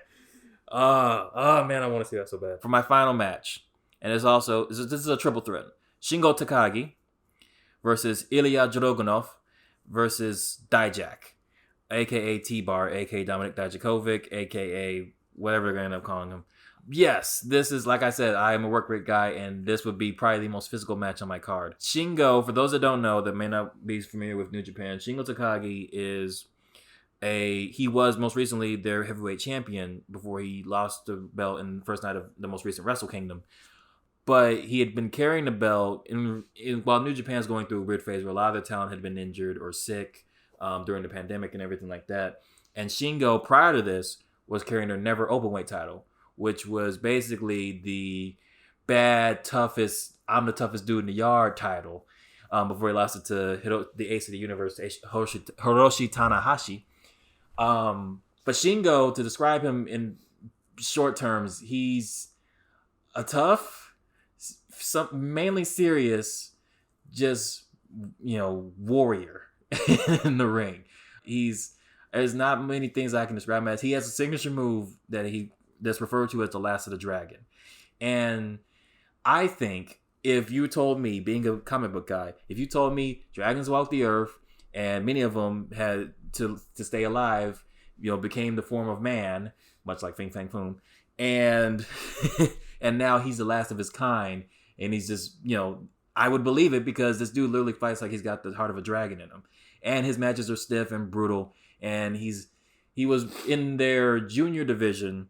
Oh man, I want to see that so bad. For my final match, and this is a triple threat: Shingo Takagi versus Ilya Dragunov versus Dijak, aka T-Bar, aka Dominic Dijakovic, aka whatever they're gonna end up calling him. Yes, this is, like I said, I am a work rate guy, and this would be probably the most physical match on my card. Shingo, for those that don't know, that may not be familiar with New Japan, Shingo Takagi he was most recently their heavyweight champion before he lost the belt in the first night of the most recent Wrestle Kingdom. but he had been carrying the belt while New Japan's going through a weird phase where a lot of their talent had been injured or sick during the pandemic and everything like that. And Shingo, prior to this, was carrying their never openweight title, which was basically the bad, toughest, I'm the toughest dude in the yard title before he lost it to the ace of the universe, Hiroshi Tanahashi. But Shingo, to describe him in short terms, he's a tough, mainly serious, just, warrior in the ring. There's not many things I can describe him as. He has a signature move that's referred to as the Last of the Dragon. And I think if you told me, being a comic book guy, if you told me dragons walk the earth and many of them had to stay alive, became the form of man, much like Fing Fang Foom, and and now he's the last of his kind, and he's just, I would believe it because this dude literally fights like he's got the heart of a dragon in him. And his matches are stiff and brutal, and he was in their junior division,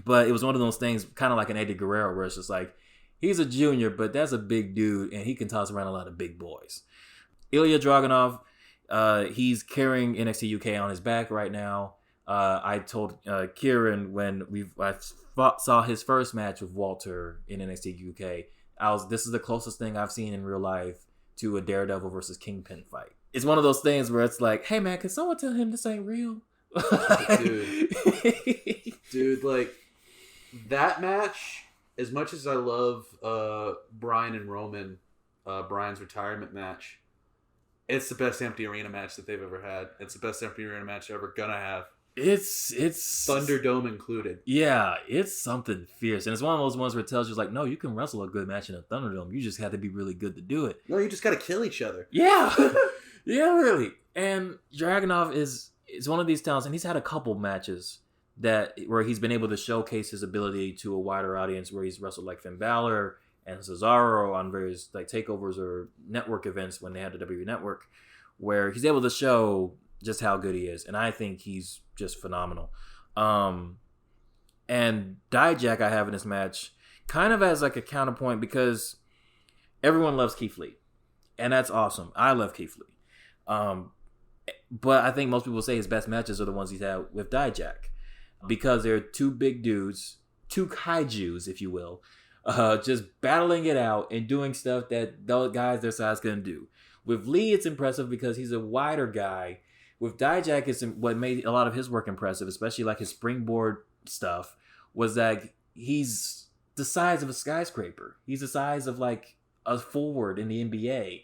but it was one of those things kind of like an Eddie Guerrero where it's just like, he's a junior, but that's a big dude, and he can toss around a lot of big boys. Ilya Dragunov, he's carrying NXT UK on his back right now. I told Kieran when I saw his first match with Walter in NXT UK, this is the closest thing I've seen in real life to a Daredevil versus Kingpin fight. It's one of those things where it's like, hey man, can someone tell him this ain't real? Dude, like that match, as much as I love Bryan and Roman, Bryan's retirement match, it's the best empty arena match that they've ever had. It's the best empty arena match they're ever gonna have. It's Thunderdome included. Yeah, it's something fierce. And it's one of those ones where it tells you, like, no, you can wrestle a good match in a Thunderdome. You just have to be really good to do it. No, you just gotta kill each other. Yeah. Yeah, really. And Dragunov is one of these talents, and he's had a couple matches where he's been able to showcase his ability to a wider audience, where he's wrestled like Finn Balor and Cesaro on various like takeovers or network events when they had the WWE Network, where he's able to show just how good he is. And I think he's just phenomenal. And Dijak I have in this match kind of as like a counterpoint because everyone loves Keith Lee. And that's awesome. I love Keith Lee. But I think most people say his best matches are the ones he's had with Dijak because they're two big dudes, two kaijus, if you will, just battling it out and doing stuff that those guys their size couldn't do. With Lee, it's impressive because he's a wider guy. With Dijak, it's what made a lot of his work impressive, especially like his springboard stuff, was that he's the size of a skyscraper. He's the size of like a forward in the NBA.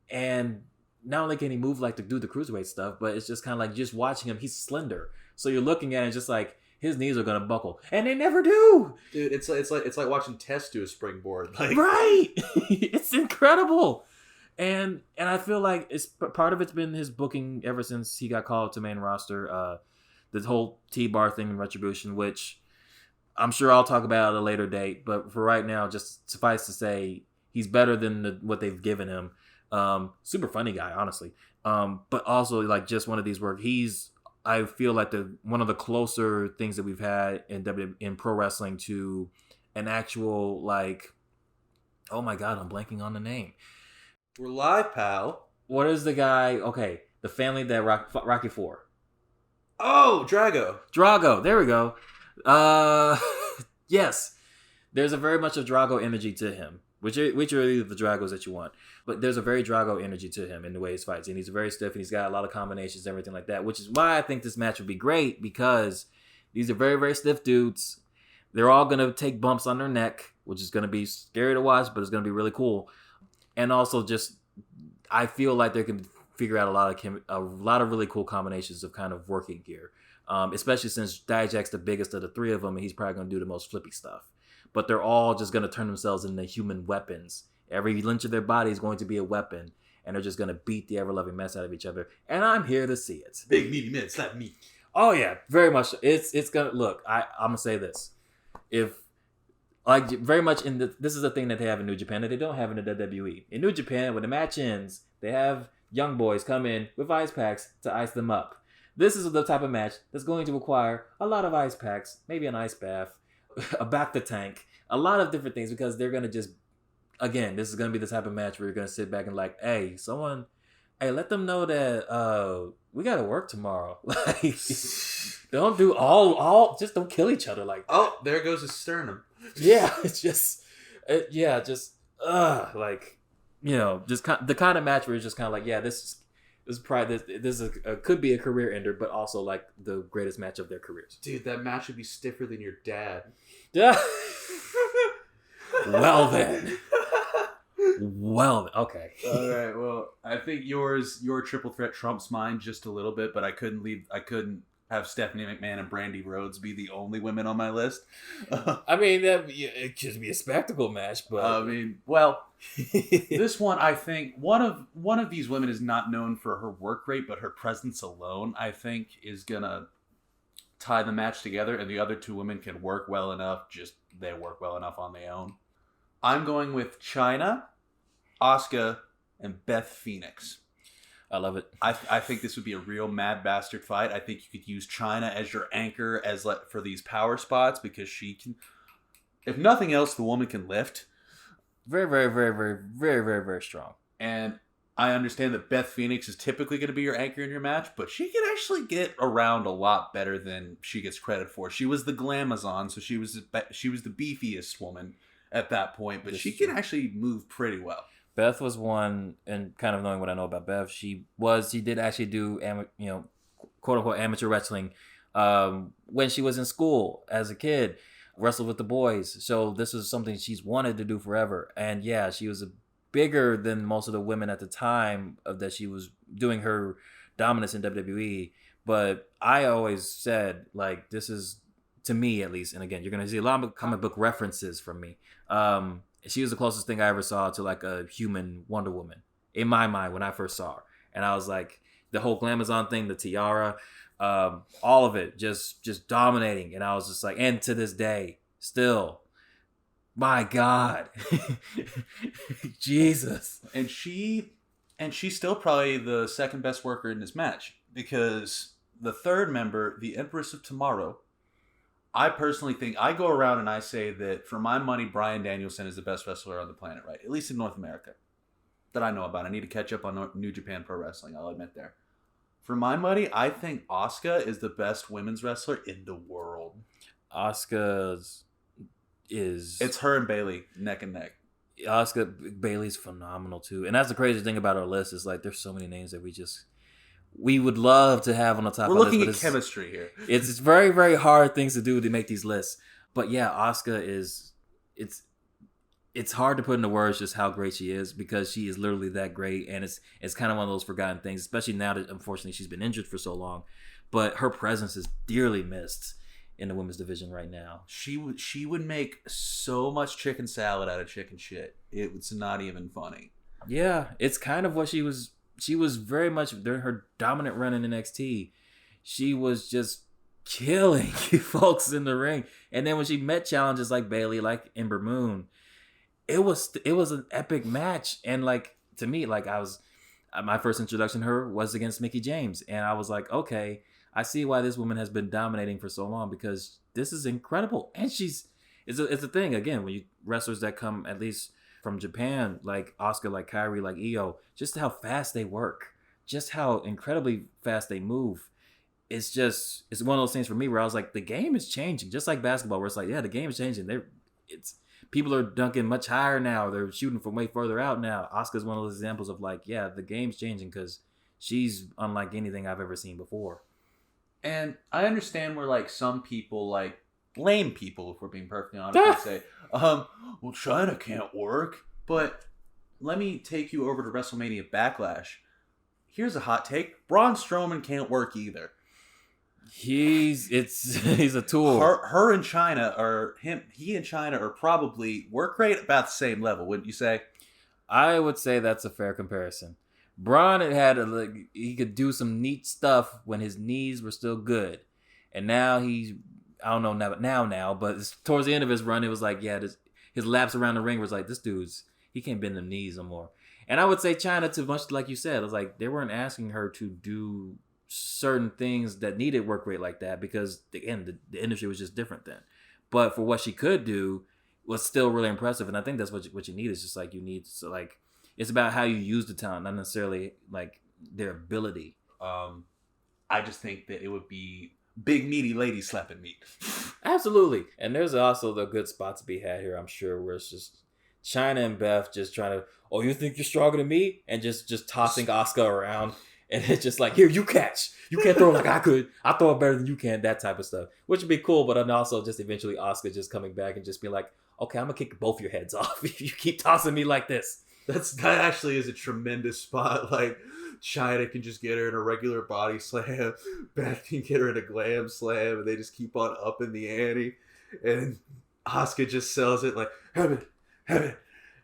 And not only can he move like to do the cruiserweight stuff, but it's just kind of like just watching him, he's slender. So you're looking at it just like his knees are gonna buckle, and they never do. Dude, it's like watching Tess do a springboard. Like, right, it's incredible. And I feel like it's part of it's been his booking ever since he got called to main roster. The whole T-Bar thing in Retribution, which I'm sure I'll talk about at a later date. But for right now, just suffice to say, he's better than what they've given him. Super funny guy, honestly. But also like just one of these where I feel like one of the closer things that we've had in pro wrestling to an actual like, oh my God, I'm blanking on the name. We're live, pal. What is the guy? Okay, the family that Rocky IV. Oh, Drago. There we go. Yes, there's a very much of Drago energy to him, which are either the Dragos that you want, but there's a very Drago energy to him in the way he fights, and he's very stiff, and he's got a lot of combinations and everything like that, which is why I think this match would be great because these are very, very stiff dudes. They're all gonna take bumps on their neck, which is gonna be scary to watch, but it's gonna be really cool. And also, just I feel like they can figure out a lot of really cool combinations of kind of working here, especially since Dijak's the biggest of the three of them, and he's probably going to do the most flippy stuff. But they're all just going to turn themselves into human weapons. Every inch of their body is going to be a weapon, and they're just going to beat the ever-loving mess out of each other. And I'm here to see it. Big meaty men, slap me. Oh yeah, very much. It's gonna look. I'm gonna say this. Like very much this is a thing that they have in New Japan that they don't have in the WWE. In New Japan, when the match ends, they have young boys come in with ice packs to ice them up. This is the type of match that's going to require a lot of ice packs, maybe an ice bath, a back to tank, a lot of different things because they're gonna just again, this is gonna be the type of match where you're gonna sit back and like, hey, let them know that we gotta work tomorrow. Like, don't do just don't kill each other like that. Oh, there goes his sternum. Yeah, it's just like, you know, just the kind of match where it's just kind of like, yeah, this is probably this is could be a career ender, but also like the greatest match of their careers. Dude, that match would be stiffer than your dad. Yeah. Well then. Okay. All right. Well, I think your triple threat trumps mine just a little bit, but I couldn't have Stephanie McMahon and Brandy Rhodes be the only women on my list. I mean, it could be a spectacle match, but I mean, well, this one, I think one of these women is not known for her work rate, but her presence alone, I think, is gonna tie the match together, and the other two women can work well enough. Just they work well enough on their own. I'm going with Chyna, Asuka, and Beth Phoenix. I love it. I think this would be a real mad bastard fight. I think you could use Chyna as your anchor for these power spots because she can, if nothing else, the woman can lift. Very, very, very, very, very, very, very strong. And I understand that Beth Phoenix is typically going to be your anchor in your match, but she can actually get around a lot better than she gets credit for. She was the Glamazon, so she was the beefiest woman at that point, but she can actually move pretty well. Beth was one, and kind of knowing what I know about Beth, she did actually do, quote unquote amateur wrestling when she was in school as a kid, wrestled with the boys. So this is something she's wanted to do forever. And yeah, she was bigger than most of the women at the time that she was doing her dominance in WWE. But I always said, like, this is, to me at least, and again, you're going to see a lot of comic book references from me. She was the closest thing I ever saw to like a human Wonder Woman in my mind when I first saw her. And I was like, the whole Glamazon thing, the tiara, all of it just dominating. And I was just like, and to this day, still, my God, Jesus. And she's still probably the second best worker in this match because the third member, the Empress of Tomorrow, I personally think, I go around and I say that for my money, Bryan Danielson is the best wrestler on the planet, right? At least in North America that I know about. I need to catch up on New Japan Pro Wrestling, I'll admit there. For my money, I think Asuka is the best women's wrestler in the world. Asuka's It's her and Bayley, neck and neck. Asuka, Bayley's phenomenal too. And that's the crazy thing about our list is like there's so many names that we would love to have on the top of the list. We're looking at chemistry here. It's very, very hard things to do to make these lists. But yeah, Asuka it's hard to put into words just how great she is because she is literally that great. And it's kind of one of those forgotten things, especially now that unfortunately she's been injured for so long. But her presence is dearly missed in the women's division right now. She would make so much chicken salad out of chicken shit. It's not even funny. Yeah, it's kind of what she was. She was very much during her dominant run in NXT. She was just killing folks in the ring. And then when she met challenges like Bayley, like Ember Moon, it was an epic match. And like to me, like my first introduction to her was against Mickie James, and I was like, okay, I see why this woman has been dominating for so long because this is incredible. And it's a thing again when you wrestlers that come at least from Japan, like Asuka, like Kairi, like Io, just how fast they work, just how incredibly fast they move. It's one of those things for me where I was like, the game is changing, just like basketball, where it's like, yeah, the game is changing. People are dunking much higher now. They're shooting from way further out now. Asuka's one of those examples of like, yeah, the game's changing because she's unlike anything I've ever seen before. And I understand where like some people, like lame people, if we're being perfectly honest, would say, well, Chyna can't work. But let me take you over to WrestleMania Backlash. Here's a hot take: Braun Strowman can't work either. He's a tool. He and Chyna are probably work rate about the same level, wouldn't you say? I would say that's a fair comparison. Braun he could do some neat stuff when his knees were still good, and now I don't know now, but towards the end of his run, it was like, yeah, his laps around the ring was like, this dude's, he can't bend the knees no more. And I would say Chyna, too much like you said, it was like they weren't asking her to do certain things that needed work rate like that because again, the industry was just different then. But for what she could do, was still really impressive. And I think that's what you need. Is just like you need to like it's about how you use the talent, not necessarily like their ability. I just think that it would be big meaty lady slapping meat. Absolutely. And there's also the good spots to be had here, I'm sure, where it's just China and Beth just trying to, oh, you think you're stronger than me? And just tossing Asuka around. And it's just like, here, you catch. You can't throw it like I could. I throw it better than you can. That type of stuff. Which would be cool, but then also just eventually Asuka just coming back and just being like, okay, I'm going to kick both your heads off if you keep tossing me like this. That actually is a tremendous spot. Like, China can just get her in a regular body slam. Beth can get her in a glam slam, and they just keep on upping the ante. And Asuka just sells it like, heaven,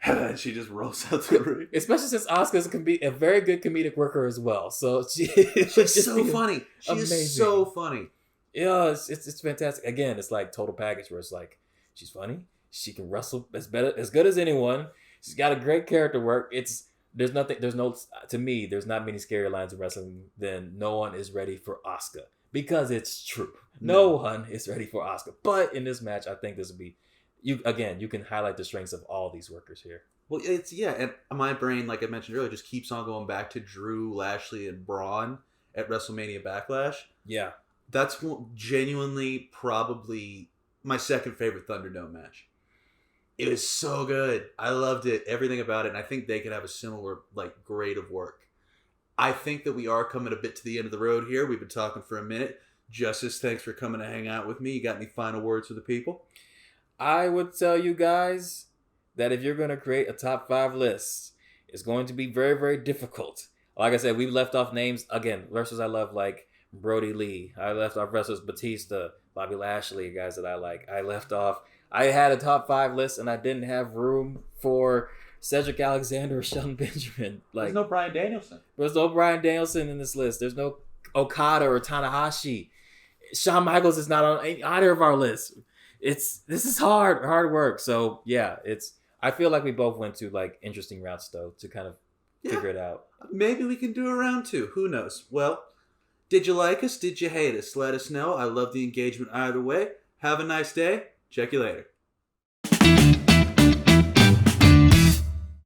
and she just rolls out the ring. Especially since Asuka's a very good comedic worker as well. So she's so funny. She is so funny. Yeah, it's fantastic. Again, it's like total package where it's like she's funny. She can wrestle as good as anyone. She's got a great character work. There's not many scary lines in wrestling than no one is ready for Asuka, because it's true. No one is ready for Asuka. But in this match, I think this would be you can highlight the strengths of all these workers here. Well, and my brain, like I mentioned earlier, just keeps on going back to Drew, Lashley, and Braun at WrestleMania Backlash. Yeah. That's genuinely probably my second favorite Thunderdome match. It was so good. I loved it. Everything about it. And I think they could have a similar grade of work. I think that we are coming a bit to the end of the road here. We've been talking for a minute. Justice, thanks for coming to hang out with me. You got any final words for the people? I would tell you guys that if you're going to create a top 5 list, it's going to be very, very difficult. Like I said, we've left off names. Again, wrestlers I love like Brody Lee. I left off wrestlers Batista, Bobby Lashley, guys that I like. I had a top 5 list and I didn't have room for Cedric Alexander or Shelton Benjamin. There's no Bryan Danielson. There's no Bryan Danielson in this list. There's no Okada or Tanahashi. Shawn Michaels is not on either of our lists. This is hard work. So yeah, I feel like we both went to interesting routes though to kind of figure it out. Maybe we can do a round 2. Who knows? Well, did you like us? Did you hate us? Let us know. I love the engagement either way. Have a nice day. Check you later.